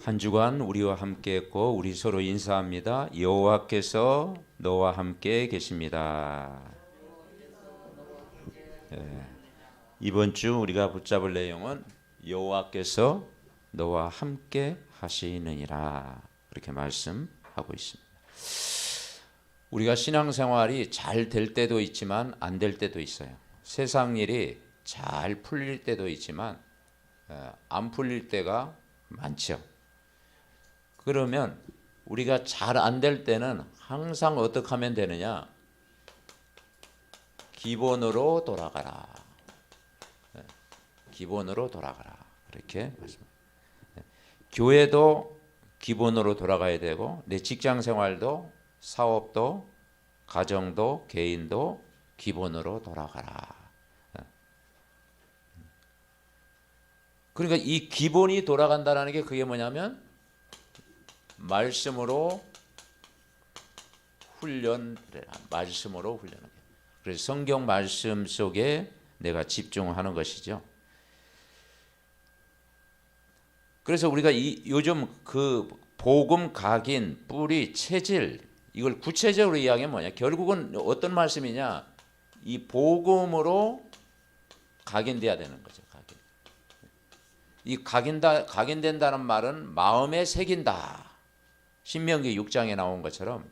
한 주간 우리와 함께 했고 우리 서로 인사합니다. 여호와께서 너와 함께 계십니다. 이번 주 우리가 붙잡을 내용은 여호와께서 너와 함께 하시느니라, 그렇게 말씀하고 있습니다. 우리가 신앙생활이 잘 될 때도 있지만 안 될 때도 있어요. 세상 일이 잘 풀릴 때도 있지만 안 풀릴 때가 많죠. 그러면 우리가 잘 안 될 때는 항상 어떻게 하면 되느냐? 기본으로 돌아가라. 기본으로 돌아가라. 그렇게 말씀합니다. 교회도 기본으로 돌아가야 되고, 내 직장 생활도, 사업도, 가정도, 개인도 기본으로 돌아가라. 그러니까 이 기본이 돌아간다는 게 그게 뭐냐면 말씀으로 훈련해라. 말씀으로 훈련하게. 그래서 성경 말씀 속에 내가 집중하는 것이죠. 그래서 우리가 요즘 그 복음, 각인, 뿌리, 체질, 이걸 구체적으로 이야기하면 뭐냐? 결국은 어떤 말씀이냐? 이 복음으로 각인돼야 되는 거죠. 각인. 이 각인된다는 말은 마음에 새긴다. 신명기 6장에 나온 것처럼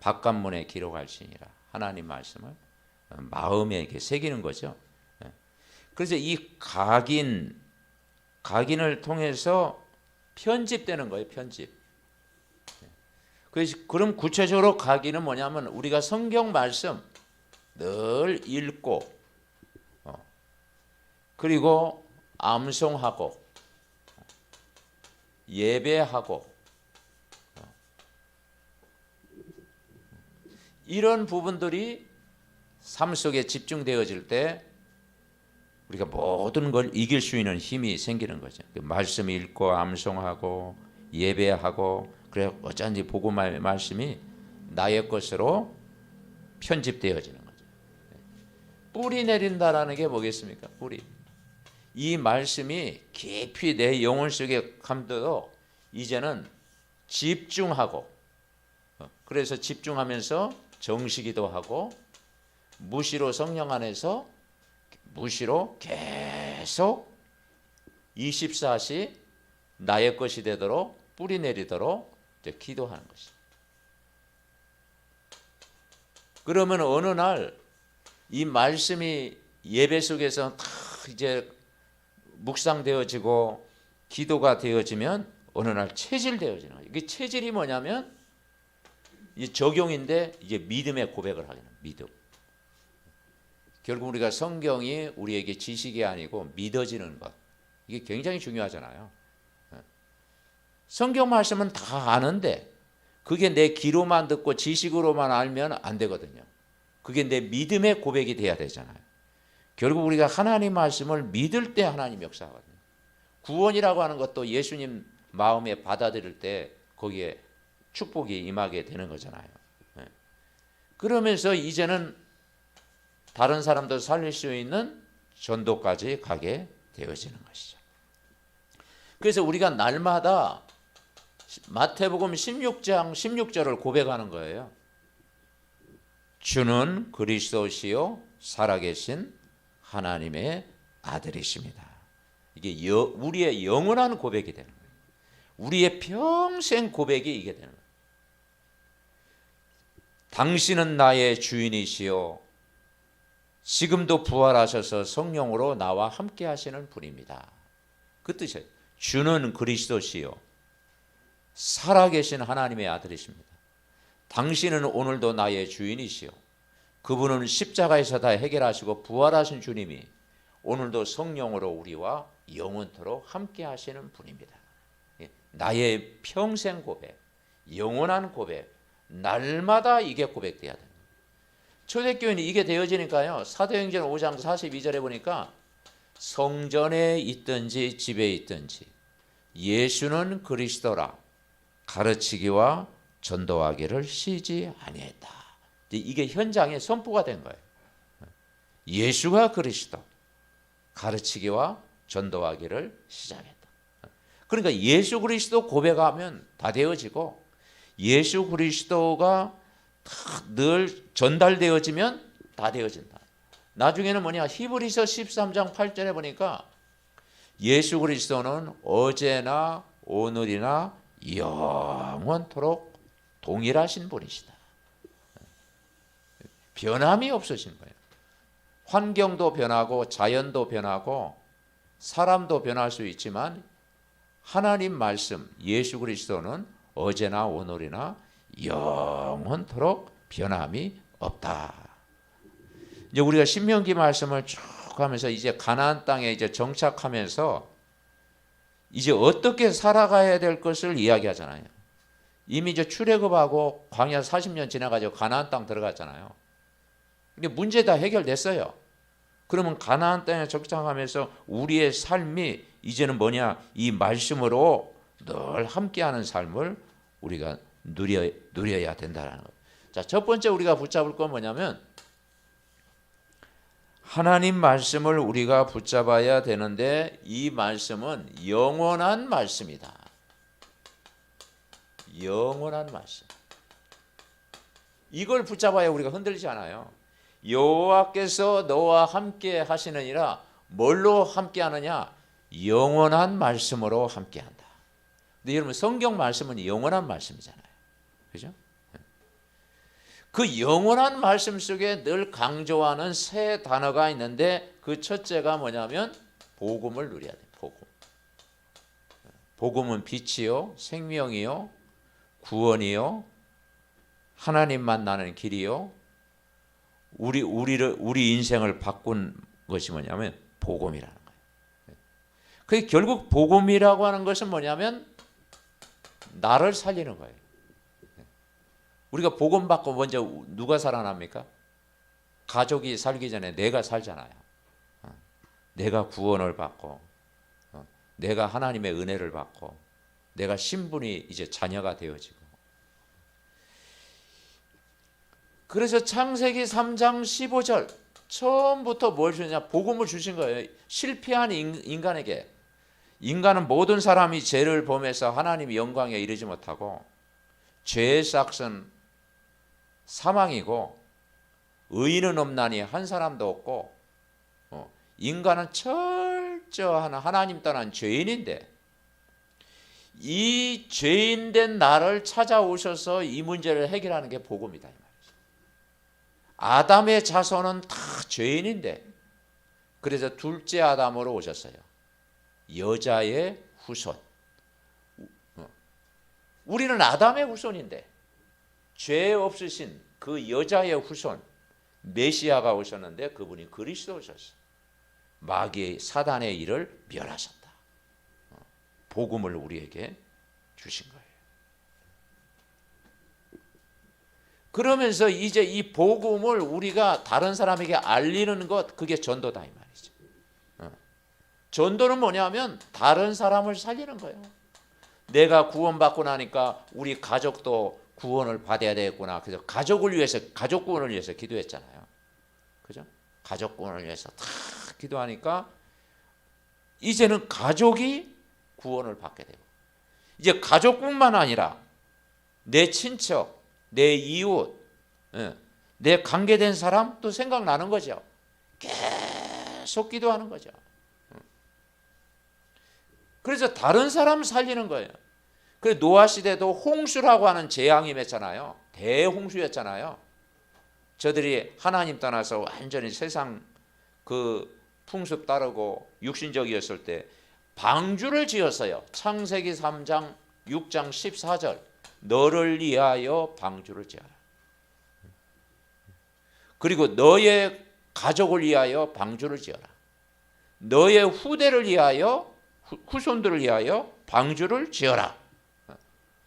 바깥문에 기록할지니라. 하나님 말씀을 마음에 이렇게 새기는 거죠. 그래서 이 각인을 통해서 편집되는 거예요. 편집. 그럼 구체적으로 각인은 뭐냐면 우리가 성경 말씀 늘 읽고 그리고 암송하고 예배하고 이런 부분들이 삶 속에 집중되어질 때 우리가 모든 걸 이길 수 있는 힘이 생기는 거죠. 말씀 읽고 암송하고 예배하고, 그래 어쩐지 복음의 말씀이 나의 것으로 편집되어지는 거죠. 뿌리 내린다라는 게 뭐겠습니까? 뿌리. 이 말씀이 깊이 내 영혼 속에 감도록 이제는 집중하고, 그래서 집중하면서 정시기도 하고 무시로 성령 안에서 무시로 계속 24시 나의 것이 되도록 뿌리 내리도록 기도하는 것이죠. 그러면 어느 날 이 말씀이 예배 속에서 다 이제 묵상되어지고 기도가 되어지면 어느 날 체질되어지는 거예요. 이게 체질이 뭐냐면 이 적용인데 이제 믿음의 고백을 하게 됩니다. 믿음. 결국 우리가 성경이 우리에게 지식이 아니고 믿어지는 것, 이게 굉장히 중요하잖아요. 성경 말씀은 다 아는데 그게 내 귀로만 듣고 지식으로만 알면 안 되거든요. 그게 내 믿음의 고백이 돼야 되잖아요. 결국 우리가 하나님 말씀을 믿을 때 하나님 역사하거든요. 구원이라고 하는 것도 예수님 마음에 받아들일 때 거기에 축복이 임하게 되는 거잖아요. 그러면서 이제는 다른 사람도 살릴 수 있는 전도까지 가게 되어지는 것이죠. 그래서 우리가 날마다 마태복음 16장 16절을 고백하는 거예요. 주는 그리스도시요 살아계신 하나님의 아들이십니다. 이게 우리의 영원한 고백이 되는 거예요. 우리의 평생 고백이 이게 되는 거예요. 당신은 나의 주인이시요 지금도 부활하셔서 성령으로 나와 함께 하시는 분입니다. 그 뜻이에요. 주는 그리스도시요 살아계신 하나님의 아들이십니다. 당신은 오늘도 나의 주인이시요 그분은 십자가에서 다 해결하시고 부활하신 주님이 오늘도 성령으로 우리와 영원토록 함께 하시는 분입니다. 나의 평생 고백, 영원한 고백, 날마다 이게 고백돼야 됩니다. 초대교회는 이게 되어지니까요. 사도행전 5장 42절에 보니까 성전에 있든지 집에 있든지 예수는 그리스도라 가르치기와 전도하기를 쉬지 아니했다. 이게 현장에 선포가 된 거예요. 예수가 그리스도, 가르치기와 전도하기를 시작했다. 그러니까 예수 그리스도 고백하면 다 되어지고 예수 그리스도가 늘 전달되어지면 다 되어진다. 나중에는 뭐냐? 히브리서 13장 8절에 보니까 예수 그리스도는 어제나 오늘이나 영원토록 동일하신 분이시다. 변함이 없으신 거예요. 환경도 변하고 자연도 변하고 사람도 변할 수 있지만 하나님 말씀 예수 그리스도는 어제나 오늘이나 영원토록 변함이 없다. 이제 우리가 신명기 말씀을 쭉 하면서 이제 가나안 땅에 이제 정착하면서 이제 어떻게 살아가야 될 것을 이야기하잖아요. 이미 이제 출애굽하고 광야 40년 지나가지고 가나안 땅 들어갔잖아요. 근데 문제 다 해결됐어요. 그러면 가나안 땅에 정착하면서 우리의 삶이 이제는 뭐냐? 이 말씀으로 늘 함께하는 삶을 우리가 누려야 된다는 거예요. 자, 첫 번째 우리가 붙잡을 건 뭐냐면 하나님 말씀을 우리가 붙잡아야 되는데 이 말씀은 영원한 말씀이다. 영원한 말씀. 이걸 붙잡아야 우리가 흔들리지 않아요. 여호와께서 너와 함께 하시느니라. 뭘로 함께 하느냐? 영원한 말씀으로 함께 한다. 근데 여러분 성경 말씀은 영원한 말씀이잖아요. 그죠? 그 영원한 말씀 속에 늘 강조하는 세 단어가 있는데 그 첫째가 뭐냐면 복음을 누려야 돼. 복음. 복음은 빛이요, 생명이요, 구원이요, 하나님 만나는 길이요. 우리 인생을 바꾼 것이 뭐냐면 복음이라는 거예요. 그 결국 복음이라고 하는 것은 뭐냐면 나를 살리는 거예요. 우리가 복음 받고 먼저 누가 살아납니까? 가족이 살기 전에 내가 살잖아요. 내가 구원을 받고 내가 하나님의 은혜를 받고 내가 신분이 이제 자녀가 되어지고. 그래서 창세기 3장 15절 처음부터 뭘 주냐? 복음을 주신 거예요. 실패한 인간에게. 인간은 모든 사람이 죄를 범해서 하나님의 영광에 이르지 못하고 죄의 싹은 사망이고 의인은 없나니 한 사람도 없고 인간은 철저한 하나님 떠난 죄인인데 이 죄인된 나를 찾아오셔서 이 문제를 해결하는 게 복음이다. 아담의 자손은 다 죄인인데 그래서 둘째 아담으로 오셨어요. 여자의 후손. 우리는 아담의 후손인데 죄 없으신 그 여자의 후손 메시아가 오셨는데 그분이 그리스도 오셨어요. 마귀의 사단의 일을 멸하셨다. 복음을 우리에게 주신 거예요. 그러면서 이제 이 복음을 우리가 다른 사람에게 알리는 것, 그게 전도다 이 말이죠. 전도는 뭐냐면 다른 사람을 살리는 거예요. 내가 구원받고 나니까 우리 가족도 구원을 받아야 되겠구나. 그래서 가족을 위해서, 가족 구원을 위해서 기도했잖아요. 그죠? 가족 구원을 위해서 다 기도하니까 이제는 가족이 구원을 받게 되고, 이제 가족뿐만 아니라 내 친척, 내 이웃, 내 관계된 사람도 생각나는 거죠. 계속 기도하는 거죠. 그래서 다른 사람 살리는 거예요. 그 노아 시대도 홍수라고 하는 재앙이 맺잖아요. 대홍수였잖아요. 저들이 하나님 떠나서 완전히 세상 그 풍습 따르고 육신적이었을 때 방주를 지었어요. 창세기 3장 6장 14절 너를 위하여 방주를 지어라. 그리고 너의 가족을 위하여 방주를 지어라. 너의 후대를 위하여, 후손들을 위하여 방주를 지어라.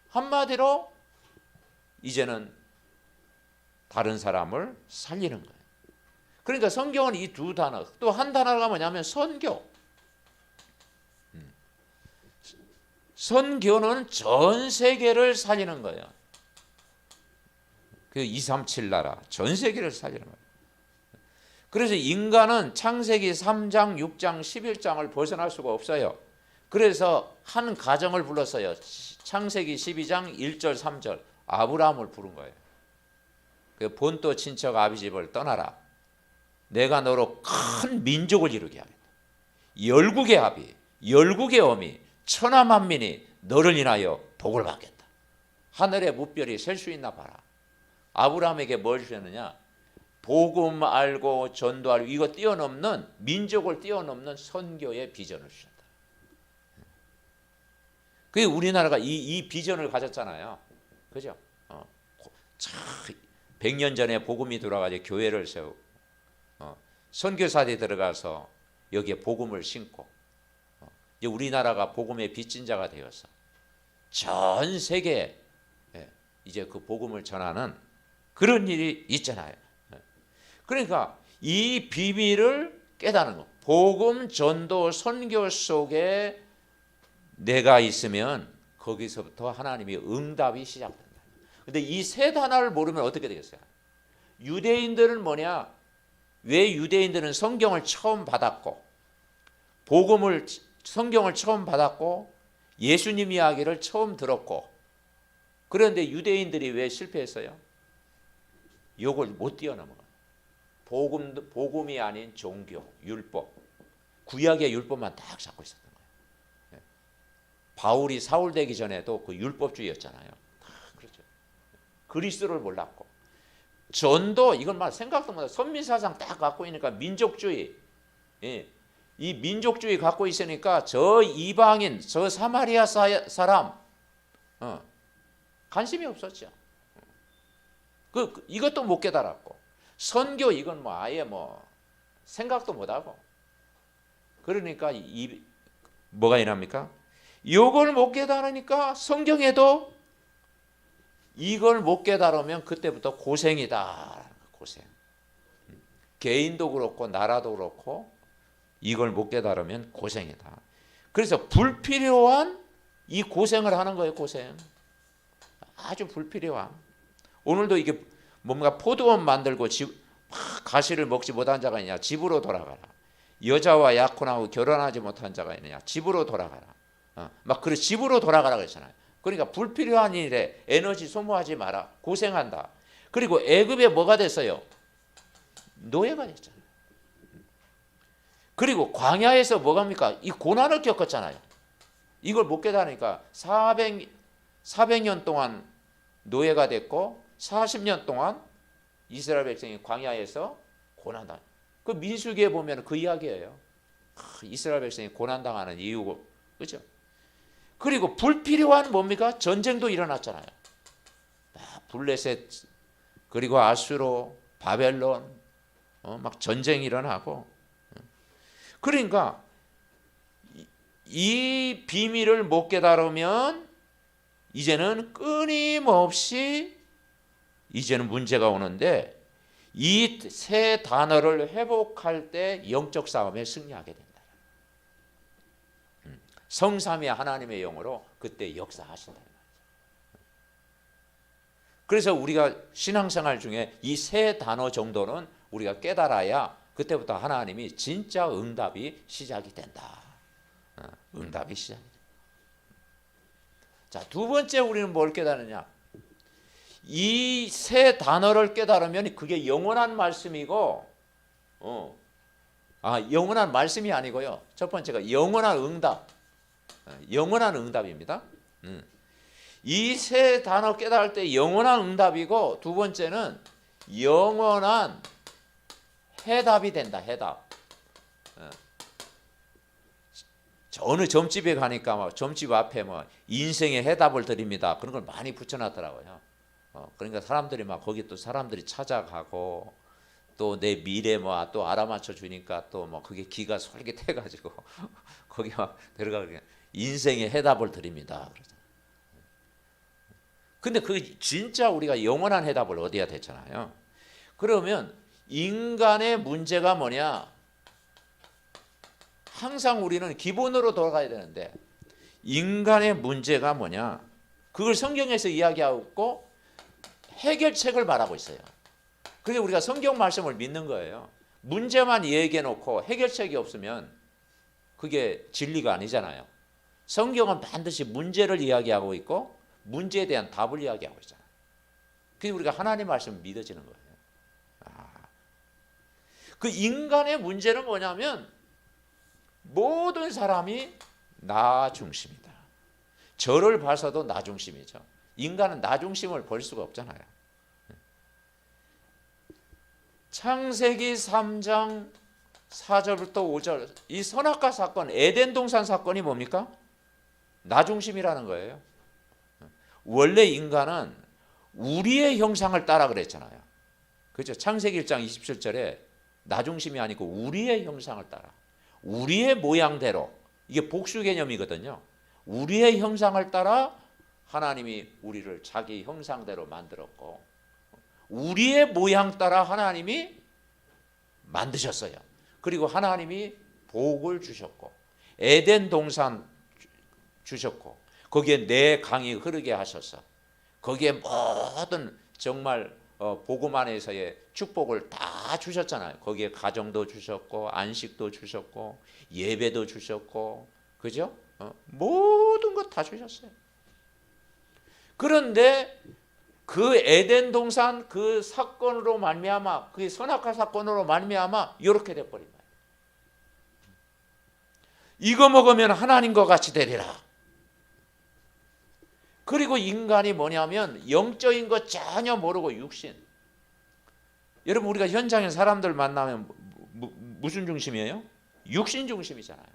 한마디로 이제는 다른 사람을 살리는 거예요. 그러니까 성경은 이 두 단어, 또 한 단어가 뭐냐면 선교. 선교는 전 세계를 살리는 거예요. 그 237 나라 전 세계를 살리는 거예요. 그래서 인간은 창세기 3장, 6장, 11장을 벗어날 수가 없어요. 그래서 한 가정을 불렀어요. 창세기 12장 1절 3절 아브라함을 부른 거예요. 그 본토 친척 아비집을 떠나라. 내가 너로 큰 민족을 이루게 하겠다. 열국의 아비, 열국의 어미, 천하만민이 너를 인하여 복을 받겠다. 하늘의 무별이 셀 수 있나 봐라. 아브라함에게 뭘 주셨느냐? 복음 알고 전도하고 이거 뛰어넘는, 민족을 뛰어넘는 선교의 비전을 주셨다. 그게 우리나라가 이 비전을 가졌잖아요. 그죠? 100년 전에 복음이 들어와가지고 교회를 세우고 선교사들이 들어가서 여기에 복음을 심고 이제 우리나라가 복음의 빚진 자가 되어서 전 세계에 이제 그 복음을 전하는 그런 일이 있잖아요. 그러니까 이 비밀을 깨닫는 거. 복음 전도 선교 속에 내가 있으면 거기서부터 하나님의 응답이 시작된다. 근데 이 세 단어를 모르면 어떻게 되겠어요? 유대인들은 뭐냐? 왜 유대인들은 성경을 처음 받았고 성경을 처음 받았고 예수님 이야기를 처음 들었고 그런데 유대인들이 왜 실패했어요? 이걸 못 뛰어넘어요. 복음이 아닌 종교, 율법, 구약의 율법만 딱 잡고 있었던 거예요. 바울이 사울 되기 전에도 그 율법주의였잖아요. 그렇죠. 그리스도를 몰랐고 전도 이건 막 생각도 못해. 선민사상 딱 갖고 있으니까 민족주의, 이 민족주의 갖고 있으니까 저 이방인, 저 사마리아 사람 관심이 없었죠. 이것도 못 깨달았고 선교 이건 뭐 아예 뭐 생각도 못하고 그러니까 뭐가 일합니까? 이걸 못 깨달으니까 성경에도 이걸 못 깨달으면 그때부터 고생이다. 고생. 개인도 그렇고 나라도 그렇고 이걸 못 깨달으면 고생이다. 그래서 불필요한 이 고생을 하는 거예요. 고생. 아주 불필요한. 오늘도 이게 뭔가 포도원 만들고 가시를 먹지 못한 자가 있느냐? 집으로 돌아가라. 여자와 약혼하고 결혼하지 못한 자가 있느냐? 집으로 돌아가라. 막 그래 집으로 돌아가라 그랬잖아요. 그러니까 불필요한 일에 에너지 소모하지 마라. 고생한다. 그리고 애굽에 뭐가 됐어요? 노예가 됐잖아요. 그리고 광야에서 뭐갑니까? 이 고난을 겪었잖아요. 이걸 못 깨달으니까 400년 동안 노예가 됐고 40년 동안 이스라엘 백성이 광야에서 고난당. 그 민수기에 보면 그 이야기예요. 이스라엘 백성이 고난당하는 이유고, 그렇죠? 그리고 불필요한 뭡니까? 전쟁도 일어났잖아요. 블레셋 그리고 아수로 바벨론 막 전쟁이 일어나고 그러니까 이 비밀을 못 깨달으면 이제는 끊임없이 이제는 문제가 오는데 이 세 단어를 회복할 때 영적 싸움에 승리하게 된다. 성삼위 하나님의 영으로 그때 역사하신다. 그래서 우리가 신앙생활 중에 이 세 단어 정도는 우리가 깨달아야 그때부터 하나님이 진짜 응답이 시작이 된다. 응답이 시작이 된다. 자, 두 번째 우리는 뭘 깨달으냐? 이 세 단어를 깨달으면 그게 영원한 말씀이고, 영원한 말씀이 아니고요. 첫 번째가 영원한 응답. 영원한 응답입니다. 이 세 단어 깨달을 때 영원한 응답이고 두 번째는 영원한 해답이 된다. 해답. 어느 점집에 가니까 막 점집 앞에 뭐 인생의 해답을 드립니다. 그런 걸 많이 붙여놨더라고요. 그러니까 사람들이 막 거기 또 사람들이 찾아가고 또 내 미래 뭐 또 알아맞혀 주니까 또 뭐 그게 기가 솔깃해가지고 거기 막 들어가게 인생의 해답을 드립니다. 근데 그 진짜 우리가 영원한 해답을 얻어야 되잖아요. 그러면 인간의 문제가 뭐냐? 항상 우리는 기본으로 돌아가야 되는데 인간의 문제가 뭐냐? 그걸 성경에서 이야기하고 해결책을 말하고 있어요. 그게 우리가 성경 말씀을 믿는 거예요. 문제만 얘기해 놓고 해결책이 없으면 그게 진리가 아니잖아요. 성경은 반드시 문제를 이야기하고 있고 문제에 대한 답을 이야기하고 있잖아요. 그래서 우리가 하나님의 말씀을 믿어지는 거예요. 그 인간의 문제는 뭐냐면 모든 사람이 나 중심이다. 저를 봐서도 나 중심이죠. 인간은 나 중심을 볼 수가 없잖아요. 창세기 3장 4절부터 5절 이 선악과 사건, 에덴 동산 사건이 뭡니까? 나 중심이라는 거예요. 원래 인간은 우리의 형상을 따라 그랬잖아요. 그렇죠? 창세기 1장 27절에 나 중심이 아니고 우리의 형상을 따라, 우리의 모양대로, 이게 복수 개념이거든요. 우리의 형상을 따라 하나님이 우리를 자기 형상대로 만들었고 우리의 모양 따라 하나님이 만드셨어요. 그리고 하나님이 복을 주셨고 에덴 동산 주셨고 거기에 내 강이 흐르게 하셔서 거기에 모든 정말 복음 안에서의 축복을 다 주셨잖아요. 거기에 가정도 주셨고 안식도 주셨고 예배도 주셨고 그죠? 모든 것 다 주셨어요. 그런데 그 에덴 동산 그 사건으로 말미암아 그 선악과 사건으로 말미암아 이렇게 돼버린 거예요. 이거 먹으면 하나님과 같이 되리라. 그리고 인간이 뭐냐면 영적인 것 전혀 모르고 육신. 여러분 우리가 현장에 사람들 만나면 무슨 중심이에요? 육신 중심이잖아요.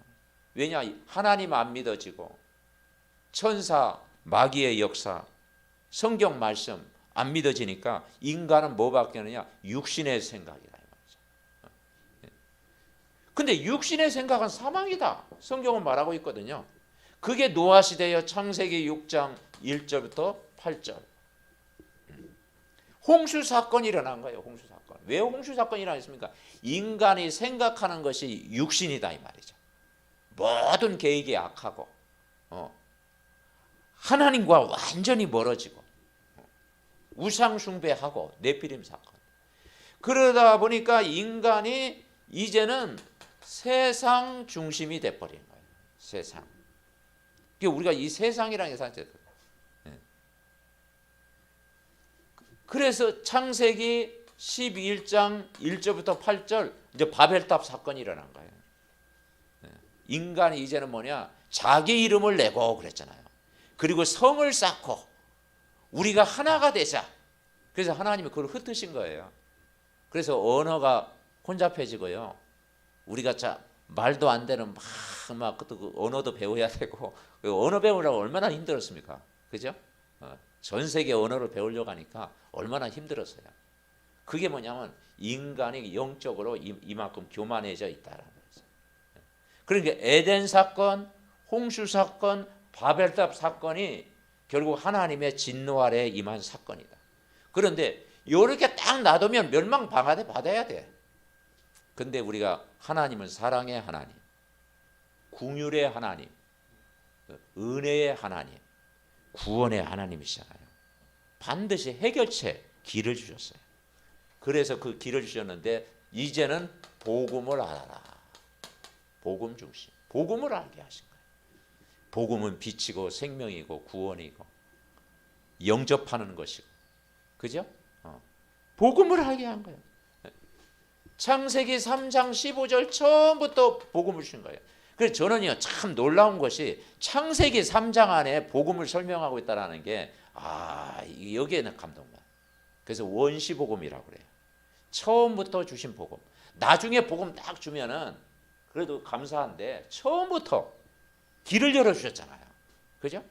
왜냐? 하나님 안 믿어지고 천사, 마귀의 역사, 성경 말씀 안 믿어지니까 인간은 뭐 바뀌느냐? 육신의 생각이다. 근데 육신의 생각은 사망이다. 성경은 말하고 있거든요. 그게 노아 시대의 창세기 6장 1절부터 8절. 홍수 사건이 일어난 거예요. 홍수 사건. 왜 홍수 사건이 일어났습니까? 인간이 생각하는 것이 육신이다 이 말이죠. 모든 계획이 악하고 하나님과 완전히 멀어지고 우상 숭배하고 네피림 사건. 그러다 보니까 인간이 이제는 세상 중심이 돼버린 거예요. 세상. 우리가 이 세상이라는 게 사실 그래서 창세기 11장 1절부터 8절 이제 바벨탑 사건이 일어난 거예요. 인간이 이제는 뭐냐? 자기 이름을 내고 그랬잖아요. 그리고 성을 쌓고 우리가 하나가 되자. 그래서 하나님이 그걸 흩으신 거예요. 그래서 언어가 혼잡해지고요. 우리가 말도 안 되는 막 그 언어도 배워야 되고 언어 배우려고 얼마나 힘들었습니까? 그죠? 전 세계 언어를 배우려고 하니까 얼마나 힘들었어요. 그게 뭐냐면 인간이 영적으로 이만큼 교만해져 있다라는 거죠. 그러니까 에덴 사건, 홍수 사건, 바벨탑 사건이 결국 하나님의 진노 아래에 임한 사건이다. 그런데 이렇게 딱 놔두면 멸망 받아야 돼. 근데 우리가 하나님은 사랑의 하나님, 긍휼의 하나님, 은혜의 하나님, 구원의 하나님이시잖아요. 반드시 해결책, 길을 주셨어요. 그래서 그 길을 주셨는데 이제는 복음을 알아라. 복음 중심. 복음을 알게 하신 거예요. 복음은 빛이고 생명이고 구원이고 영접하는 것이고 그죠? 복음을 알게 한 거예요. 창세기 3장 15절 처음부터 복음을 주신 거예요. 그래서 저는요 참 놀라운 것이 창세기 3장 안에 복음을 설명하고 있다는 게 여기에는 감동만. 그래서 원시복음이라고 그래요. 처음부터 주신 복음. 나중에 복음 딱 주면은 그래도 감사한데 처음부터 길을 열어주셨잖아요. 그죠?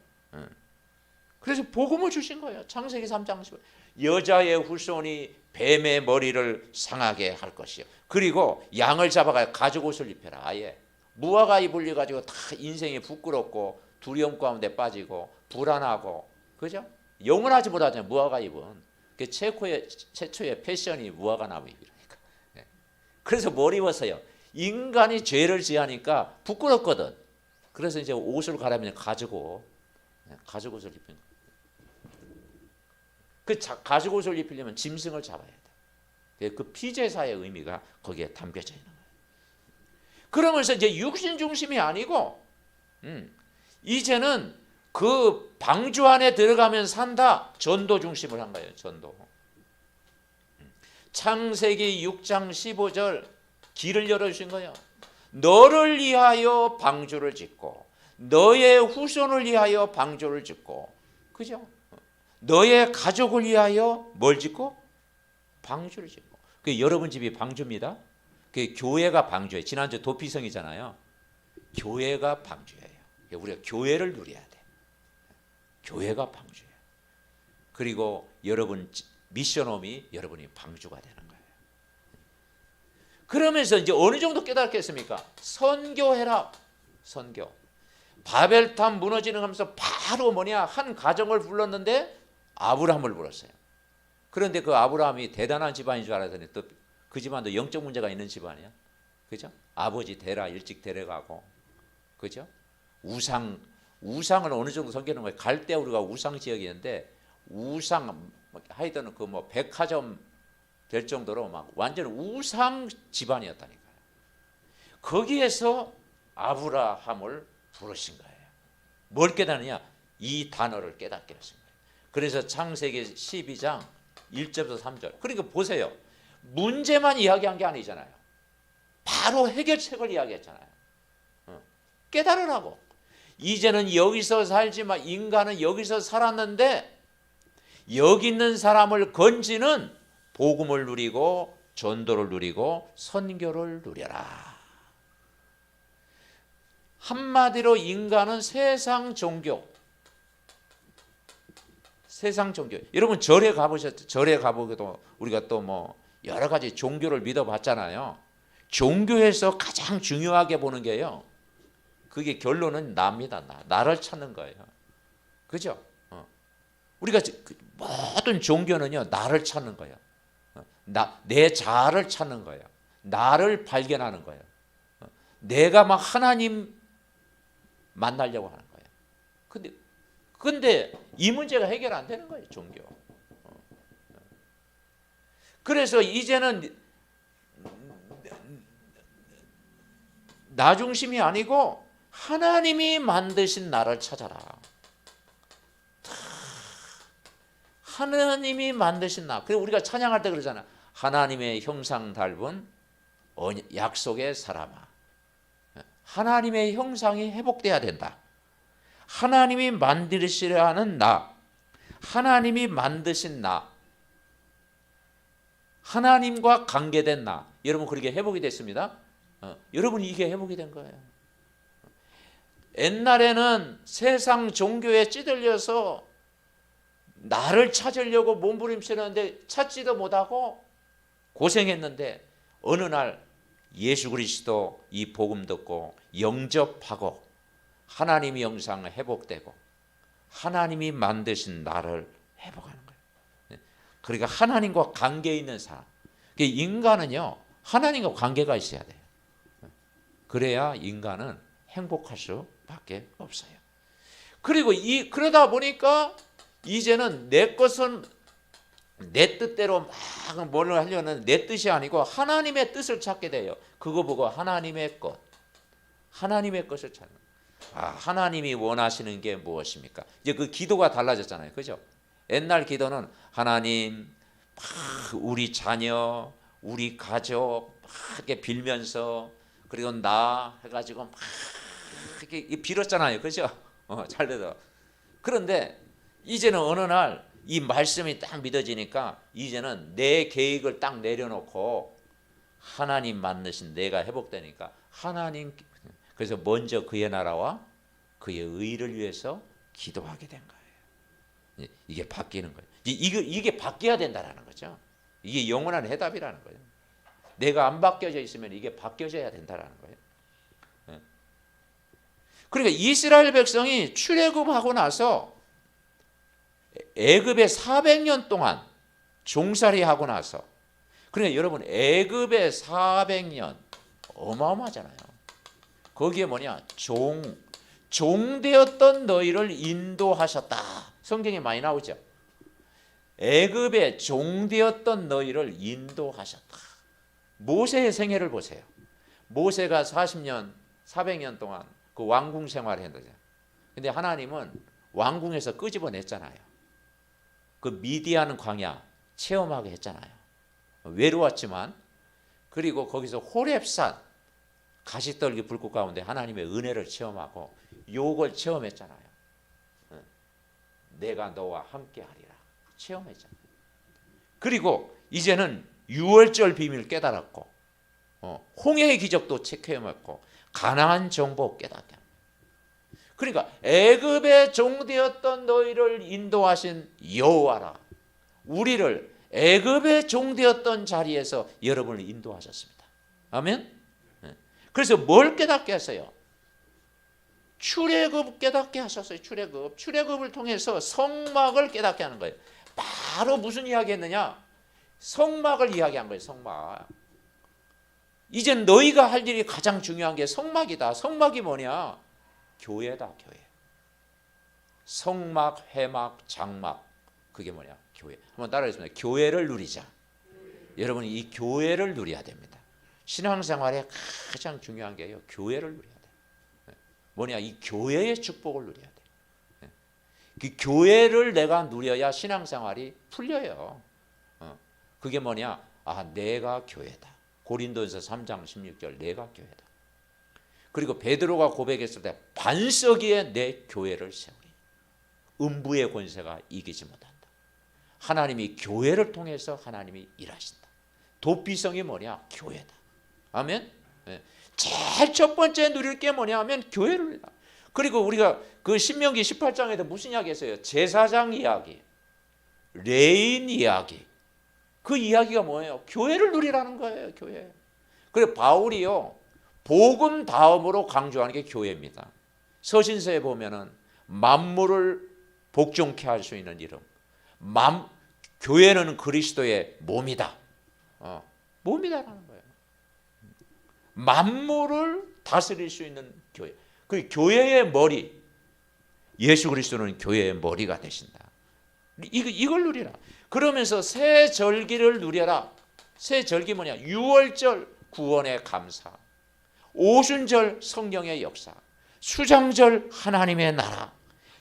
그래서 복음을 주신 거예요. 창세기 3장 15절. 여자의 후손이 뱀의 머리를 상하게 할 것이요. 그리고 양을 잡아가 가죽 옷을 입혀라. 아예 무화과 잎을 입어가지고 다 인생이 부끄럽고 두려움 가운데 빠지고 불안하고 그죠? 영원하지 못하잖아요. 무화과 잎은. 그 최초의 패션이 무화과 나무 잎이라니까. 그래서 뭘 입었어요? 인간이 죄를 지으니까 부끄럽거든. 그래서 이제 옷을 갈아입으면 가죽 옷을 입힌 거예요. 그 가죽 옷을 입히려면 짐승을 잡아야 돼. 그 피제사의 의미가 거기에 담겨져 있는 거예요. 그러면서 이제 육신 중심이 아니고 이제는 그 방주 안에 들어가면 산다. 전도 중심을 한 거예요. 전도. 창세기 6장 15절 길을 열어주신 거예요. 너를 위하여 방주를 짓고 너의 후손을 위하여 방주를 짓고, 그죠? 너의 가족을 위하여 뭘 짓고? 방주를 짓고. 그 여러분 집이 방주입니다. 그 교회가 방주예요. 지난주 도피성이잖아요. 교회가 방주예요. 우리가 교회를 누려야 돼. 교회가 방주예요. 그리고 여러분 미션홈이 여러분이 방주가 되는 거예요. 그러면서 이제 어느 정도 깨닫겠습니까? 선교해라. 선교. 바벨탑 무너지는 하면서 바로 한 가정을 불렀는데 아브라함을 불렀어요. 그런데 그 아브라함이 대단한 집안인 줄 알았더니 또 그 집안도 영적 문제가 있는 집안이야. 그죠? 아버지 데라 일찍 데려가고, 그죠? 우상을 어느 정도 섬기는 거예요. 갈 때 우리가 우상 지역이었는데 우상 하여튼 그 뭐 백화점 될 정도로 막 완전 우상 집안이었다니까요. 거기에서 아브라함을 부르신 거예요. 뭘 깨닫느냐? 이 단어를 깨닫게 하신 거예요. 그래서 창세기 12장 1절부터 3절. 그러니까 보세요. 문제만 이야기한 게 아니잖아요. 바로 해결책을 이야기했잖아요. 깨달으라고. 이제는 여기서 살지만 인간은 여기서 살았는데 여기 있는 사람을 건지는 복음을 누리고 전도를 누리고 선교를 누려라. 한마디로 인간은 세상 종교. 세상 종교. 여러분 절에 가보셨죠? 절에 가보기도 우리가 또 뭐 여러 가지 종교를 믿어봤잖아요. 종교에서 가장 중요하게 보는 게요. 그게 결론은 나입니다. 나를 찾는 거예요. 그죠? 우리가 모든 종교는요, 나를 찾는 거예요. 내 자아를 찾는 거예요. 나를 발견하는 거예요. 내가 막 하나님 만나려고 하는 거예요. 근데 이 문제가 해결 안 되는 거예요, 종교. 그래서 이제는 나 중심이 아니고 하나님이 만드신 나를 찾아라. 하나님이 만드신 나. 그리고 우리가 찬양할 때 그러잖아. 하나님의 형상 닮은 약속의 사람아. 하나님의 형상이 회복돼야 된다. 하나님이 만드시려 하는 나. 하나님이 만드신 나. 하나님과 관계된 나. 여러분 그렇게 회복이 됐습니다. 여러분이 이게 회복이 된 거예요. 옛날에는 세상 종교에 찌들려서 나를 찾으려고 몸부림치는데 찾지도 못하고 고생했는데 어느 날 예수 그리스도 이 복음 듣고 영접하고 하나님의 형상 회복되고 하나님이 만드신 나를 회복하는 거예요. 그러니까 하나님과 관계 있는 사람. 인간은요 하나님과 관계가 있어야 돼요. 그래야 인간은 행복할 수밖에 없어요. 그리고 그러다 보니까 이제는 내 것은 내 뜻대로 막 뭘 하려는 내 뜻이 아니고 하나님의 뜻을 찾게 돼요. 그거 보고 하나님의 것, 하나님의 것을 찾는. 하나님이 원하시는 게 무엇입니까? 이제 그 기도가 달라졌잖아요, 그죠? 옛날 기도는 하나님, 우리 자녀, 우리 가족 막 이렇게 빌면서 그리고 나 해가지고 막 이렇게 빌었잖아요, 그죠? 잘 돼서. 그런데 이제는 어느 날 이 말씀이 딱 믿어지니까 이제는 내 계획을 딱 내려놓고 하나님 만드신 내가 회복되니까 하나님, 그래서 먼저 그의 나라와 그의 의를 위해서 기도하게 된 거예요. 이게 바뀌는 거예요. 이게 바뀌어야 된다는 거죠. 이게 영원한 해답이라는 거예요. 내가 안 바뀌어져 있으면 이게 바뀌어져야 된다는 거예요. 그러니까 이스라엘 백성이 출애굽하고 나서 애굽에 400년 동안 종살이 하고 나서, 그러니까 여러분 애굽에 400년 어마어마하잖아요. 거기에 뭐냐, 종 되었던 너희를 인도하셨다. 성경에 많이 나오죠. 애굽에 종 되었던 너희를 인도하셨다. 모세의 생애를 보세요. 모세가 40년 400년 동안 그 왕궁 생활을 했는데 근데 하나님은 왕궁에서 끄집어냈잖아요. 그 미디안 광야 체험하게 했잖아요. 외로웠지만, 그리고 거기서 호렙산 가시떨기 불꽃 가운데 하나님의 은혜를 체험하고 욕을 체험했잖아요. 내가 너와 함께하리라 체험했잖아요. 그리고 이제는 유월절 비밀 깨달았고, 홍해의 기적도 체험했고, 가나안 정복 깨닫게. 그러니까 애굽의 종되었던 너희를 인도하신 여호와라, 우리를 애굽의 종되었던 자리에서 여러분을 인도하셨습니다. 아멘. 그래서 뭘 깨닫게 했어요? 출애굽 깨닫게 하셨어요. 출애굽을 통해서 성막을 깨닫게 하는 거예요. 바로 무슨 이야기했느냐? 성막을 이야기한 거예요. 성막. 이제 너희가 할 일이 가장 중요한 게 성막이다. 성막이 뭐냐? 교회다. 교회. 성막, 회막, 장막, 그게 뭐냐? 교회. 한번 따라하겠습니다. 교회를 누리자. 여러분이 이 교회를 누려야 됩니다. 신앙생활에 가장 중요한 게요, 교회를 누려야 돼. 뭐냐? 이 교회의 축복을 누려야 돼. 그 교회를 내가 누려야 신앙생활이 풀려요. 그게 뭐냐? 아, 내가 교회다. 고린도전서 3장 16절, 내가 교회다. 그리고 베드로가 고백했을 때 반석 위에 내 교회를 세우리. 음부의 권세가 이기지 못한다. 하나님이 교회를 통해서 하나님이 일하신다. 도피성이 뭐냐? 교회다. 아멘. 제일 첫 번째 누릴 게 뭐냐 하면 교회를 누리다. 그리고 우리가 그 신명기 18장에도 무슨 이야기 했어요? 제사장 이야기, 레인 이야기. 그 이야기가 뭐예요? 교회를 누리라는 거예요. 교회. 그리고 바울이요, 복음 다음으로 강조하는 게 교회입니다. 서신서에 보면은 만물을 복종케 할 수 있는 이름, 교회는 그리스도의 몸이다. 몸이다라는 거예요. 만물을 다스릴 수 있는 교회. 그 교회의 머리, 예수 그리스도는 교회의 머리가 되신다. 이걸 누리라. 그러면서 새 절기를 누려라. 새 절기 뭐냐? 유월절 구원의 감사, 오순절 성령의 역사, 수장절 하나님의 나라,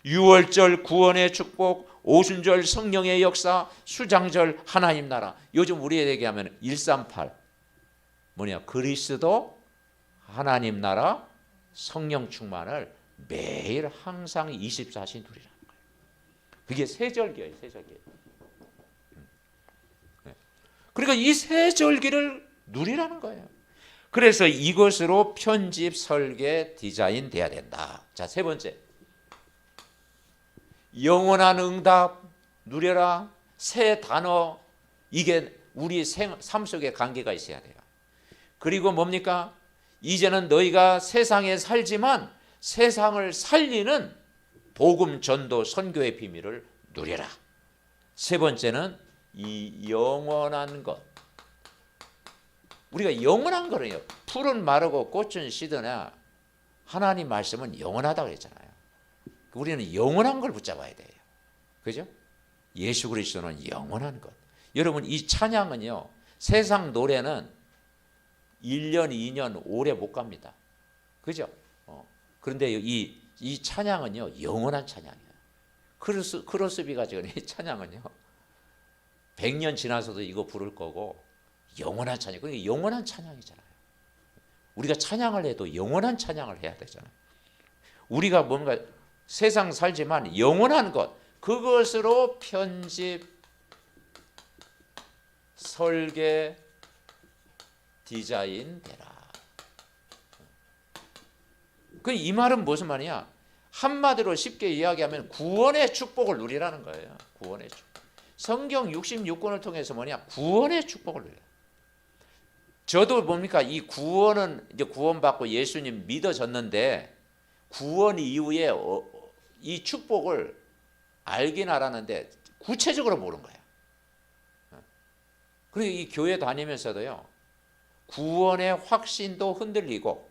유월절 구원의 축복, 오순절 성령의 역사, 수장절 하나님 나라. 요즘 우리에게 하면 138 뭐냐? 그리스도 하나님 나라 성령 충만을 매일 항상 24시 누리라는 거예요. 그게 새절기예요. 새절기. 그러니까 이 새절기를 누리라는 거예요. 그래서 이것으로 편집, 설계, 디자인 돼야 된다. 자, 세 번째, 영원한 응답 누려라. 새 단어, 이게 우리 삶 속에 관계가 있어야 돼요. 그리고 뭡니까? 이제는 너희가 세상에 살지만 세상을 살리는 복음 전도 선교의 비밀을 누려라. 세 번째는 이 영원한 것. 우리가 영원한 거래요. 풀은 마르고 꽃은 시드나 하나님 말씀은 영원하다고 했잖아요. 우리는 영원한 걸 붙잡아야 돼요. 그죠? 예수 그리스도는 영원한 것. 여러분, 이 찬양은요, 세상 노래는 1년, 2년, 오래 못 갑니다. 그죠? 그런데 이 찬양은요, 영원한 찬양이에요. 크로스비가 지금 이 찬양은요, 100년 지나서도 이거 부를 거고, 영원한 찬양. 그러니까 영원한 찬양이잖아요. 우리가 찬양을 해도 영원한 찬양을 해야 되잖아요. 우리가 뭔가 세상 살지만 영원한 것, 그것으로 편집, 설계, 디자인 되라. 이 말은 무슨 말이냐? 한마디로 쉽게 이야기하면 구원의 축복을 누리라는 거예요. 구원의 축복. 성경 66권을 통해서 뭐냐? 구원의 축복을 누려. 저도 뭡니까? 이 구원은 이제 구원받고 예수님 믿어졌는데 구원 이후에 이 축복을 알긴 알았는데 구체적으로 모르는 거예요. 그리고 이 교회 다니면서도요, 구원의 확신도 흔들리고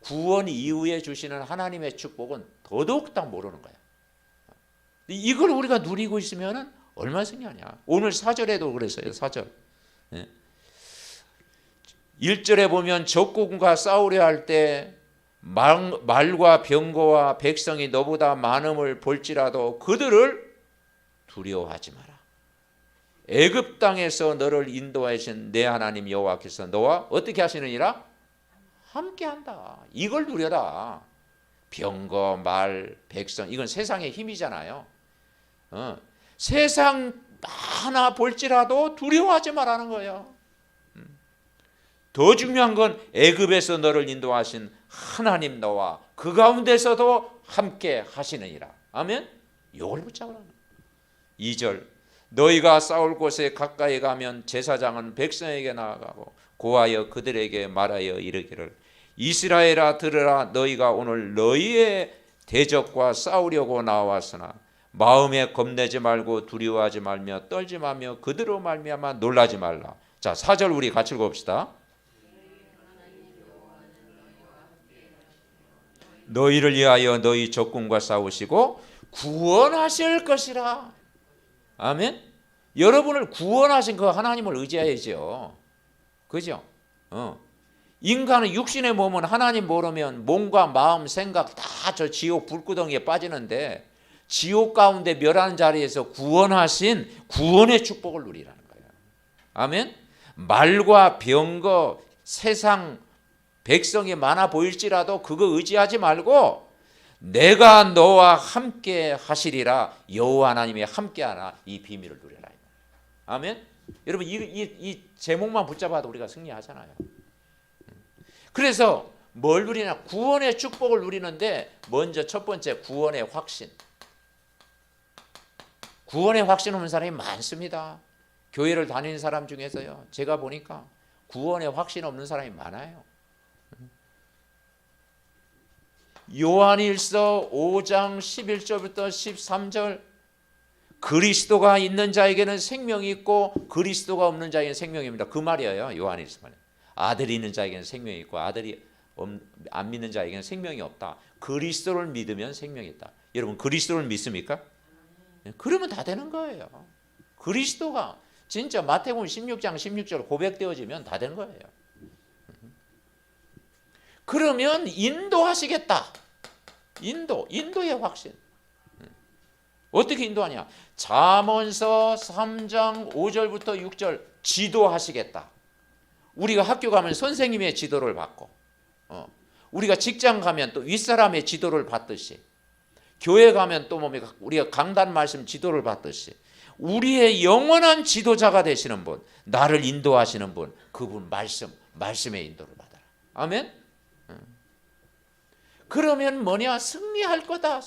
구원 이후에 주시는 하나님의 축복은 더더욱 딱 모르는 거예요. 이걸 우리가 누리고 있으면 얼마나 승리하냐. 오늘 4절에도 그랬어요. 4절. 1절에 보면 적군과 싸우려 할 때 말과 병거와 백성이 너보다 많음을 볼지라도 그들을 두려워하지 마라. 애굽 땅에서 너를 인도하신 내 하나님 여호와께서 너와 어떻게 하시느니라? 함께한다. 이걸 누려라. 병거, 말, 백성, 이건 세상의 힘이잖아요. 세상 하나 볼지라도 두려워하지 말라는 거예요. 더 중요한 건 애굽에서 너를 인도하신 하나님 너와 그 가운데서도 함께 하시느니라. 아멘. 이걸 붙잡으라. 2절 너희가 싸울 곳에 가까이 가면 제사장은 백성에게 나아가고 고하여 그들에게 말하여 이르기를 이스라엘아 들으라. 너희가 오늘 너희의 대적과 싸우려고 나왔으나 마음에 겁내지 말고 두려워하지 말며 떨지 말며 그들로 말미암아 놀라지 말라. 자, 4절 우리 같이 읽어봅시다. 너희를 위하여 너희 적군과 싸우시고 구원하실 것이라. 아멘. 여러분을 구원하신 그 하나님을 의지해야죠. 그죠? 인간은 육신의 몸은 하나님 모르면 몸과 마음, 생각 다 저 지옥 불구덩이에 빠지는데 지옥 가운데 멸하는 자리에서 구원하신 구원의 축복을 누리라는 거예요. 아멘. 말과 병거, 세상 백성이 많아 보일지라도 그거 의지하지 말고 내가 너와 함께 하시리라. 여호와 하나님이 함께하나 이 비밀을 누려라. 아멘. 여러분 이 제목만 붙잡아도 우리가 승리하잖아요. 그래서 뭘 누리냐? 구원의 축복을 누리는데 먼저 첫 번째 구원의 확신. 구원의 확신 없는 사람이 많습니다. 교회를 다니는 사람 중에서요. 제가 보니까 구원의 확신 없는 사람이 많아요. 요한일서 5장 11절부터 13절 그리스도가 있는 자에게는 생명이 있고 그리스도가 없는 자에게는 생명입니다. 그 말이에요. 요한일서 말에. 아들이 있는 자에게는 생명이 있고 아들이 안 믿는 자에게는 생명이 없다. 그리스도를 믿으면 생명이 있다. 여러분 그리스도를 믿습니까? 그러면 다 되는 거예요. 그리스도가 진짜 마태복음 16장 16절 고백되어지면 다 되는 거예요. 그러면 인도하시겠다. 인도의 확신. 어떻게 인도하냐? 잠언서 3장 5절부터 6절 지도하시겠다. 우리가 학교 가면 선생님의 지도를 받고 우리가 직장 가면 또 윗사람의 지도를 받듯이 교회 가면 또 뭡니까? 우리가 강단 말씀 지도를 받듯이 우리의 영원한 지도자가 되시는 분, 나를 인도하시는 분, 그분 말씀의 인도를 받아라. 아멘. 그러면 뭐냐? 승리할 거다.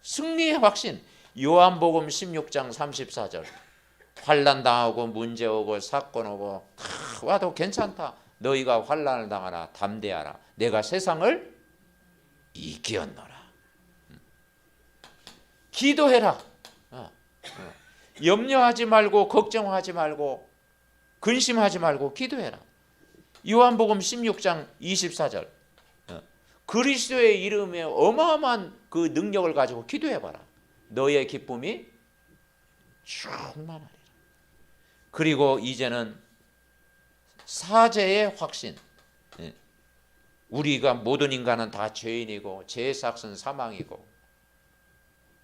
승리의 확신. 요한복음 16장 34절 환난 당하고 문제 오고 사건 오고 다 와도 괜찮다. 너희가 환난을 당하나 담대하라. 내가 세상을 이겼노라. 기도해라. 염려하지 말고 걱정하지 말고 근심하지 말고 기도해라. 요한복음 16장 24절 그리스도의 이름에 어마어마한 그 능력을 가지고 기도해봐라. 너의 기쁨이 충만하리라. 그리고 이제는 사죄의 확신. 우리가 모든 인간은 다 죄인이고 죄의 삭은 사망이고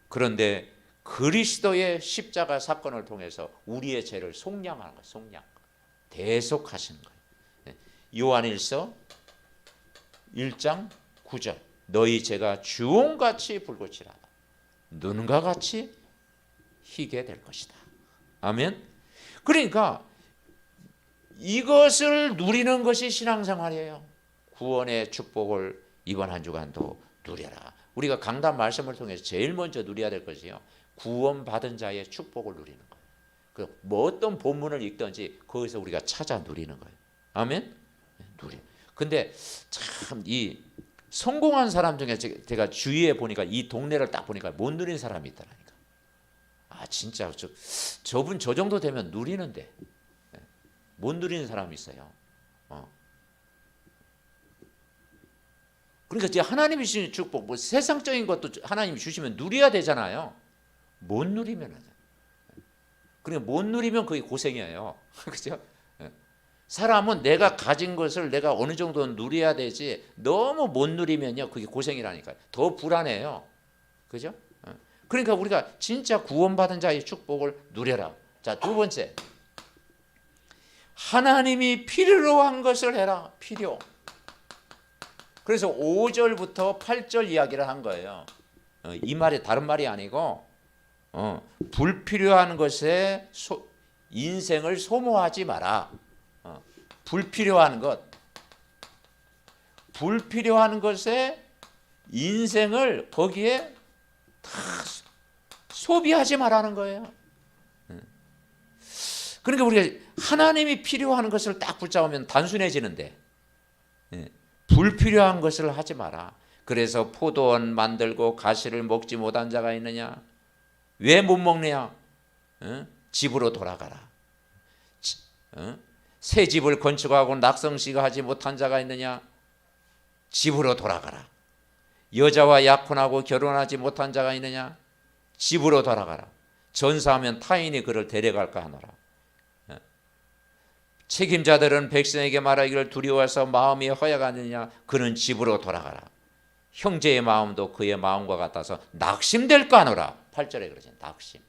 그런데 그리스도의 십자가 사건을 통해서 우리의 죄를 속량하는 거예요. 속량. 대속하시는 거예요. 요한일서 1장 9절 너희 죄가 주홍같이 붉으시라 눈과 같이 희게 될 것이다. 아멘. 그러니까 이것을 누리는 것이 신앙생활이에요. 구원의 축복을 이번 한 주간도 누려라. 우리가 강단 말씀을 통해서 제일 먼저 누려야 될 것이요. 구원받은 자의 축복을 누리는 거예요. 뭐 어떤 본문을 읽든지 거기서 우리가 찾아 누리는 거예요. 아멘. 근데 참 이 성공한 사람 중에 제가 주위에 보니까 이 동네를 딱 보니까 못 누리는 사람이 있더라니까. 아 진짜 저분 저 정도 되면 누리는데 못 누리는 사람이 있어요. 그러니까 이제 하나님이 주신 축복, 뭐 세상적인 것도 하나님이 주시면 누려야 되잖아요. 못 누리면 그러니까 못 누리면 그게 고생이에요. 그렇죠? 사람은 내가 가진 것을 내가 어느 정도 누려야 되지 너무 못 누리면요 그게 고생이라니까요. 더 불안해요. 그죠? 그러니까 우리가 진짜 구원받은 자의 축복을 누려라. 자, 두 번째, 하나님이 필요로 한 것을 해라. 필요. 그래서 5절부터 8절 이야기를 한 거예요. 이 말이 다른 말이 아니고 불필요한 것에 인생을 소모하지 마라. 불필요한 것에 인생을 거기에 다 소비하지 말라는 거예요. 그러니까 우리가 하나님이 필요한 것을 딱 붙잡으면 단순해지는데 불필요한 것을 하지 마라. 그래서 포도원 만들고 가시를 먹지 못한 자가 있느냐? 왜 못 먹느냐? 집으로 돌아가라. 새 집을 건축하고 낙성시가 하지 못한 자가 있느냐? 집으로 돌아가라. 여자와 약혼하고 결혼하지 못한 자가 있느냐? 집으로 돌아가라. 전사하면 타인이 그를 데려갈까 하노라. 책임자들은 백성에게 말하기를 두려워서 마음이 허약하느냐? 그는 집으로 돌아가라. 형제의 마음도 그의 마음과 같아서 낙심될까 하노라. 8절에 그러죠. 낙심.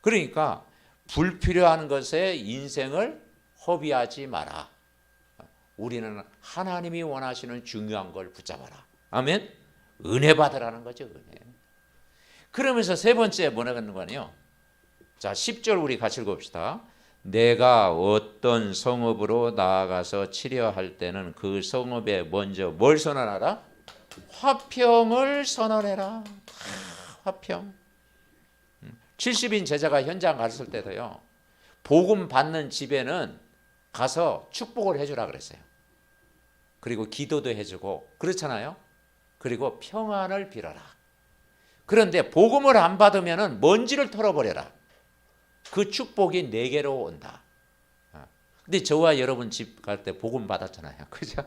그러니까 불필요한 것에 인생을 허비하지 마라. 우리는 하나님이 원하시는 중요한 걸 붙잡아라. 아멘. 은혜 받으라는 거죠. 은혜. 그러면서 세 번째 뭐라고 하는 거냐? 자, 10절 우리 같이 읽읍시다. 내가 어떤 성읍으로 나아가서 치려할 때는 그 성읍에 먼저 뭘 선언하라? 화평을 선언해라. 화평. 70인 제자가 현장 갔을 때도요. 복음 받는 집에는 가서 축복을 해주라 그랬어요. 그리고 기도도 해주고 그렇잖아요. 그리고 평안을 빌어라. 그런데 복음을 안 받으면 먼지를 털어버려라. 그 축복이 내게로 온다. 근데 저와 여러분 집 갈 때 복음 받았잖아요. 그죠?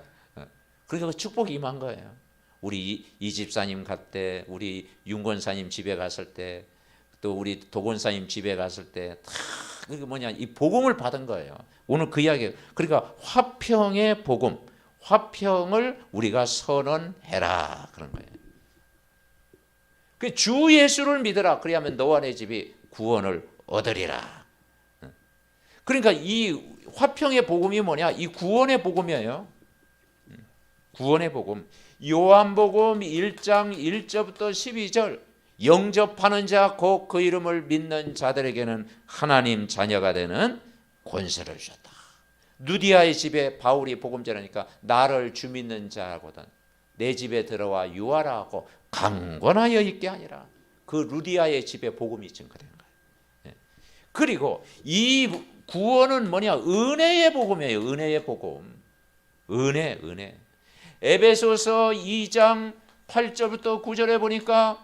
그러니까 그 축복이 임한 거예요. 우리 이 집사님 갈 때, 우리 윤권사님 집에 갔을 때, 또 우리 도권사님 집에 갔을 때, 다 그게 뭐냐, 이 복음을 받은 거예요. 오늘 그 이야기. 그러니까 화평의 복음, 화평을 우리가 선언해라 그런 거예요. 그 주 예수를 믿으라. 그리하면 너와 내 집이 구원을 얻으리라. 그러니까 이 화평의 복음이 뭐냐? 이 구원의 복음이에요. 구원의 복음. 요한복음 1장 1절부터 12절. 영접하는 자 곧 그 이름을 믿는 자들에게는 하나님 자녀가 되는 권세를 주셨다. 누디아의 집에 바울이 복음 전하니까 나를 주 믿는 자거든 내 집에 들어와 유하라 하고 강권하여 있게 하니라. 그 루디아의 집에 복음이 증거된 거예요. 그리고 이 구원은 뭐냐? 은혜의 복음이에요. 은혜의 복음. 은혜. 에베소서 2장 8절부터 9절에 보니까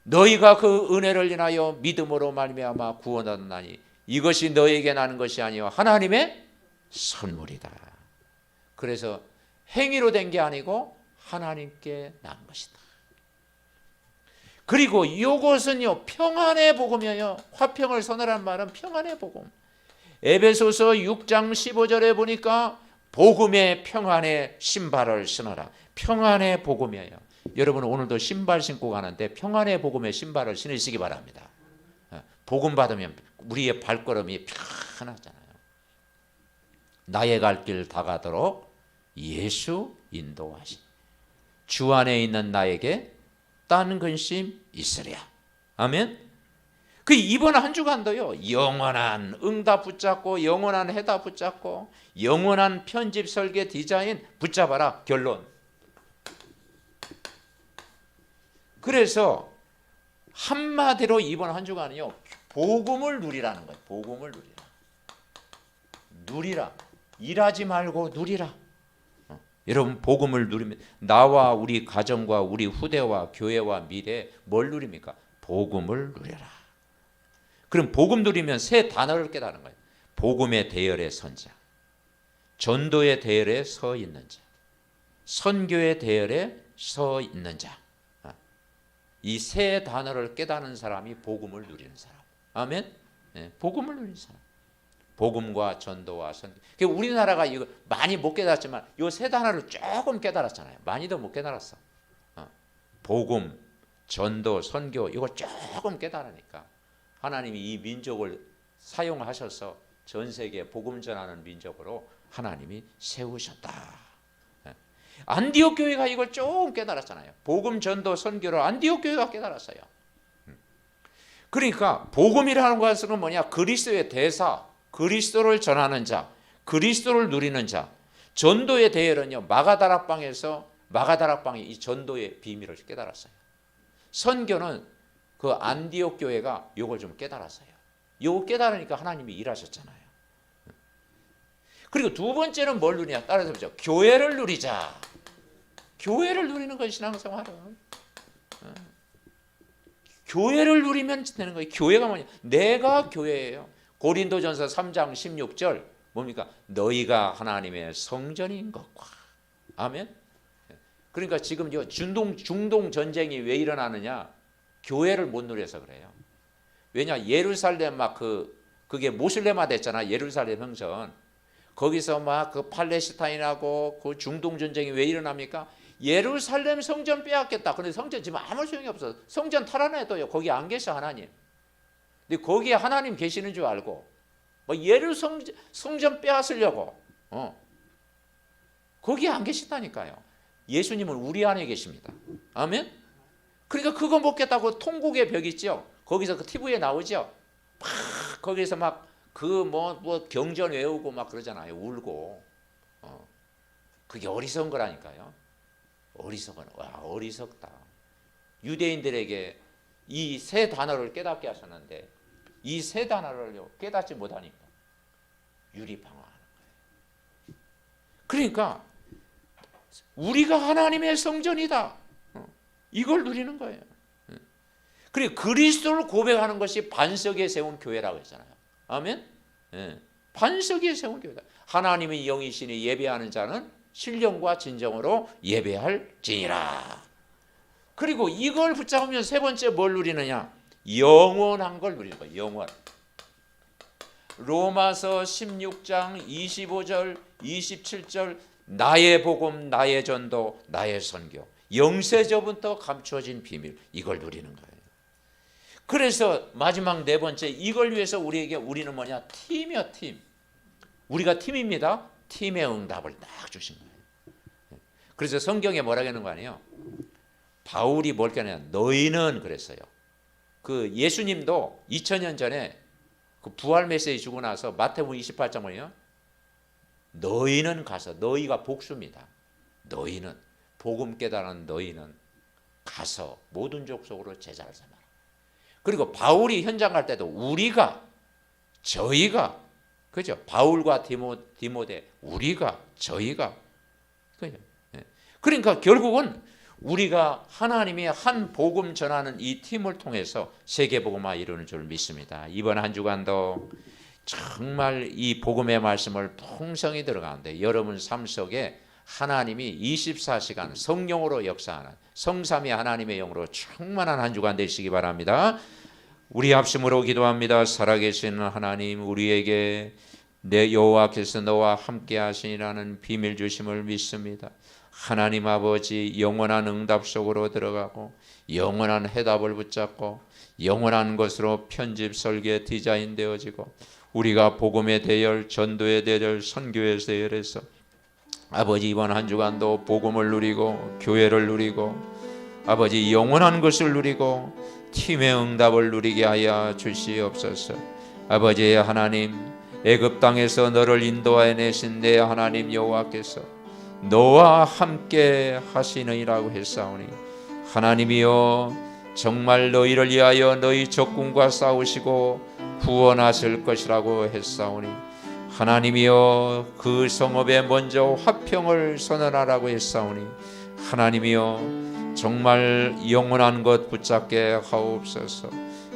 너희가 그 은혜를 인하여 믿음으로 말미암아 구원 얻나니 이것이 너에게 나는 것이 아니요 하나님의 선물이다. 그래서 행위로 된 게 아니고 하나님께 난 것이다. 그리고 이것은요 평안의 복음이에요. 화평을 선언하는 말은 평안의 복음. 에베소서 6장 15절에 보니까 복음의 평안의 신발을 신어라. 평안의 복음이에요. 여러분 오늘도 신발 신고 가는데 평안의 복음의 신발을 신으시기 바랍니다. 복음 받으면 우리의 발걸음이 편하잖아요. 나의 갈 길 다가도록 예수 인도하시. 주 안에 있는 나에게 딴 근심 있으랴. 아멘. 그 이번 한 주간도요 영원한 응답 붙잡고 영원한 해답 붙잡고 영원한 편집 설계 디자인 붙잡아라. 결론. 그래서 한마디로 이번 한 주간은요 복음을 누리라는 거예요. 복음을 누리라. 일하지 말고 누리라. 여러분 복음을 누리면 나와 우리 가정과 우리 후대와 교회와 미래에 뭘 누립니까? 복음을 누려라. 그럼 복음 누리면 세 단어를 깨닫는 거예요. 복음의 대열에 선 자, 전도의 대열에 서 있는 자, 선교의 대열에 서 있는 자. 이 세 단어를 깨닫는 사람이 복음을 누리는 사람. 아멘. 네, 복음을 누리는 사람. 복음과 전도와 선교. 우리나라가 이거 많이 못 깨달았지만 이 세 단어를 조금 깨달았잖아요. 많이도 못 깨달았어. 복음, 전도, 선교 이거 조금 깨달으니까 하나님이 이 민족을 사용하셔서 전 세계에 복음 전하는 민족으로 하나님이 세우셨다. 안디옥 교회가 이걸 조금 깨달았잖아요. 복음, 전도, 선교를 안디옥 교회가 깨달았어요. 그러니까 복음이라는 것은 뭐냐? 그리스도의 대사, 그리스도를 전하는 자, 그리스도를 누리는 자. 전도의 대열은요, 마가다락방이 이 전도의 비밀을 깨달았어요. 선교는 그 안디옥 교회가 이걸 좀 깨달았어요. 이거 깨달으니까 하나님이 일하셨잖아요. 그리고 두 번째는 뭘 누리냐? 따라서 보죠. 교회를 누리자. 교회를 누리는 것이 신앙생활은. 교회를 누리면 되는 거예요. 교회가 뭐냐? 내가 교회예요. 고린도전서 3장 16절 뭡니까? 너희가 하나님의 성전인 것과. 아멘. 그러니까 지금 중동 전쟁이 왜 일어나느냐? 교회를 못 누려서 그래요. 왜냐? 예루살렘 그게 모슬레마 됐잖아. 예루살렘 성전. 거기서 그 팔레스타인하고 그 중동 전쟁이 왜 일어납니까? 예루살렘 성전 빼앗겠다. 그런데 성전 지금 아무 소용이 없어. 성전 탈환해도요. 거기 안 계셔 하나님. 근데 거기에 하나님 계시는 줄 알고 성전 빼앗으려고 거기에 안 계신다니까요. 예수님은 우리 안에 계십니다. 아멘. 그러니까 그거 먹겠다고 통곡의 벽 있죠. 거기서 그 TV에 나오죠. 거기서 경전 외우고 그러잖아요. 울고. 그게 어리석은 거라니까요. 어리석다. 유대인들에게 이 세 단어를 깨닫게 하셨는데 이 세 단어를 깨닫지 못하니까 유리방황하는 거예요. 그러니까 우리가 하나님의 성전이다. 이걸 누리는 거예요. 그리고 그리스도를 고백하는 것이 반석 위에 세운 교회라고 했잖아요. 아멘. 반석 위에 세운 교회다. 하나님의 영이시니 예배하는 자는 신령과 진정으로 예배할지니라. 그리고 이걸 붙잡으면 세 번째 뭘 누리느냐? 영원한 걸 누리는 거예요. 영원. 로마서 16장 25절 27절 나의 복음, 나의 전도, 나의 선교. 영세전부터 감추어진 비밀. 이걸 누리는 거예요. 그래서 마지막 네 번째 이걸 위해서 우리는 뭐냐? 팀이요, 팀. 우리가 팀입니다. 팀의 응답을 딱 주신 거예요. 그래서 성경에 뭐라고 하는 거 아니에요? 바울이 뭘 깨냐? 너희는 그랬어요. 그 예수님도 2000년 전에 그 부활 메시지 주고 나서 마태복음 28장 뭐예요? 너희는 가서, 너희가 복수입니다. 너희는 복음 깨달은 너희는 가서 모든 족속으로 제자를 삼아라. 그리고 바울이 현장 갈 때도 우리가, 저희가, 그죠? 바울과 디모데, 우리가, 저희가, 그죠? 그러니까 결국은 우리가 하나님이 한 복음 전하는 이 팀을 통해서 세계복음화 이루는 줄 믿습니다. 이번 한 주간도 정말 이 복음의 말씀을 풍성히 들어가는데 여러분 삶 속에 하나님이 24시간 성령으로 역사하는 성삼위 하나님의 영으로 충만한 한 주간 되시기 바랍니다. 우리 합심으로 기도합니다. 살아계신 하나님, 우리에게 내 여호와께서 너와 함께 하시니라는 비밀 주심을 믿습니다. 하나님 아버지, 영원한 응답 속으로 들어가고 영원한 해답을 붙잡고 영원한 것으로 편집, 설계, 디자인 되어지고 우리가 복음의 대열, 전도의 대열, 선교의 대열에서 아버지 이번 한 주간도 복음을 누리고 교회를 누리고 아버지 영원한 것을 누리고 팀의 응답을 누리게 하여 주시옵소서. 아버지 하나님, 애굽 땅에서 너를 인도하여 내신 내 하나님 여호와께서 너와 함께 하시느니라고 했사오니 하나님이여 정말 너희를 위하여 너희 적군과 싸우시고 구원하실 것이라고 했사오니 하나님이여 그 성읍에 먼저 화평을 선언하라고 했사오니 하나님이여 정말 영원한 것 붙잡게 하옵소서.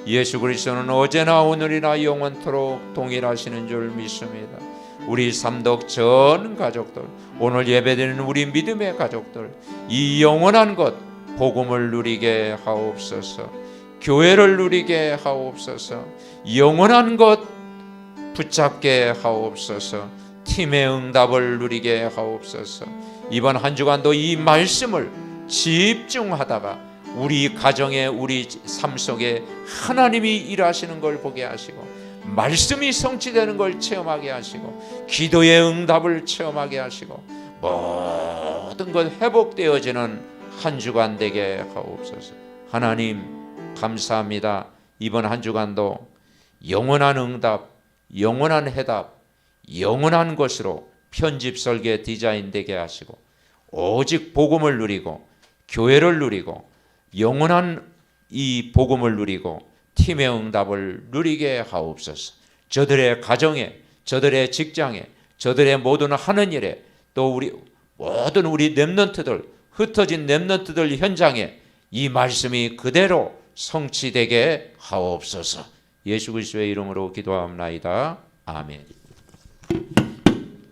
예수 그리스도는 어제나 오늘이나 영원토록 동일하시는 줄 믿습니다. 우리 삼덕 전 가족들, 오늘 예배드리는 우리 믿음의 가족들, 이 영원한 것 복음을 누리게 하옵소서. 교회를 누리게 하옵소서. 영원한 것 붙잡게 하옵소서. 팀의 응답을 누리게 하옵소서. 이번 한 주간도 이 말씀을 집중하다가 우리 가정에, 우리 삶 속에 하나님이 일하시는 걸 보게 하시고, 말씀이 성취되는 걸 체험하게 하시고, 기도의 응답을 체험하게 하시고, 모든 것 회복되어지는 한 주간 되게 하옵소서. 하나님 감사합니다. 이번 한 주간도 영원한 응답, 영원한 해답, 영원한 것으로 편집 설계 디자인 되게 하시고, 오직 복음을 누리고 교회를 누리고 영원한 이 복음을 누리고 팀의 응답을 누리게 하옵소서. 저들의 가정에, 저들의 직장에, 저들의 모든 하는 일에, 또 우리 모든 우리 렘넌트들, 흩어진 렘넌트들 현장에 이 말씀이 그대로 성취되게 하옵소서. 예수 그리스도의 이름으로 기도하옵나이다. 아멘.